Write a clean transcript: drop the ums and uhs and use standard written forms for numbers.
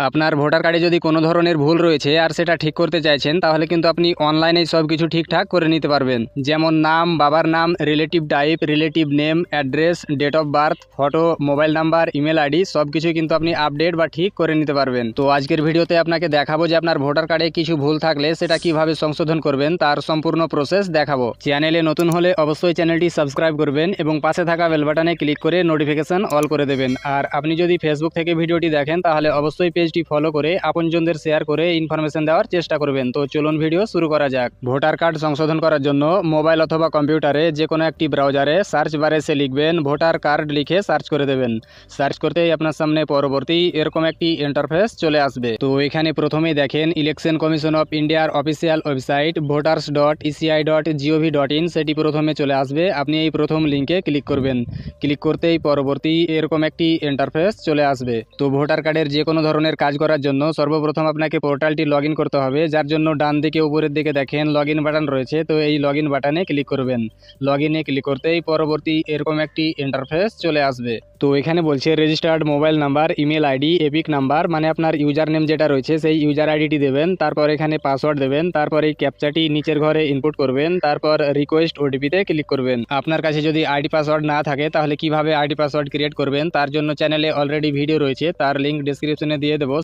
আপনার ভোটার কার্ডে যদি কোনো ধরনের ভুল রয়েছে আর সেটা ঠিক করতে চাইছেন, তাহলে কিন্তু আপনি অনলাইনেই সব কিছু ঠিকঠাক করে নিতে পারবেন। যেমন নাম, বাবার নাম, relative type, relative name, address, date of birth, photo, mobile number, email ID সব কিছুই কিন্তু আপনি আপডেট বা ঠিক করে নিতে পারবেন। তো আজকের ভিডিওতে আপনাকে দেখাবো যে আপনার ভোটার কার্ডে কিছু ভুল থাকলে সেটা কিভাবে সংশোধন করবেন, তার সম্পূর্ণ প্রসেস দেখাবো। চ্যানেলে নতুন হলে অবশ্যই চ্যানেলটি সাবস্ক্রাইব করবেন এবং পাশে থাকা বেল বাটনে ক্লিক করে নোটিফিকেশন অল করে দেবেন। আর আপনি যদি ফেসবুক থেকে ভিডিওটি দেখেন তাহলে অবশ্যই পেজটি ফলো করে আপনজনদের শেয়ার করে ইনফরমেশন দেওয়ার চেষ্টা করবেন। তো চলুন ভিডিও শুরু করা যাক। ভোটার কার্ড সংশোধন করার জন্য মোবাইল অথবা কম্পিউটারে যে কোনো একটি ব্রাউজারে সার্চ বারে সে লিখবেন ভোটার কার্ড, লিখে সার্চ করে দেবেন। সার্চ করতেই আপনার সামনে পরবর্তী এরকম একটি ইন্টারফেস চলে আসবে। তো এখানে প্রথমেই দেখেন ইলেকশন কমিশন অফ ইন্ডিয়ার অফিসিয়াল ওয়েবসাইট voters.eci.gov.in, সেটি প্রথমে চলে আসবে। আপনি এই প্রথম লিঙ্কে ক্লিক করবেন। ক্লিক করতেই পরবর্তী এরকম একটি ইন্টারফেস চলে আসবে। তো ভোটার কার্ডের যে কোনো ধরনের কাজ করার জন্য সর্বপ্রথম আপনাকে পোর্টালটি লগ ইন করতে হবে, যার জন্য ডান দিকে উপরের দিকে দেখেন লগ ইন বাটন রয়েছে। তো এই লগ ইন বাটনে ক্লিক করবেন। লগ ইনে ক্লিক করতেই পরবর্তী এরকম একটি ইন্টারফেস চলে আসবে। তো এখানে বলছে registered mobile number, email ID, epic number, মানে আপনার ইউজার নেম যেটা রয়েছে সেই ইউজার আইডিটি দেবেন। তারপর এখানে পাসওয়ার্ড দেবেন। তারপর এই ক্যাপচাটি নিচের ঘরে ইনপুট করবেন। তারপর রিকোয়েস্ট ওটিপিতে ক্লিক করবেন। আপনার কাছে যদি আইডি পাসওয়ার্ড না থাকে তাহলে কিভাবে আইডি পাসওয়ার্ড ক্রিয়েট করবেন তার জন্য চ্যানেলে অলরেডি ভিডিও রয়েছে, তার লিঙ্ক ডেসক্রিপশনে দিয়ে দেবো,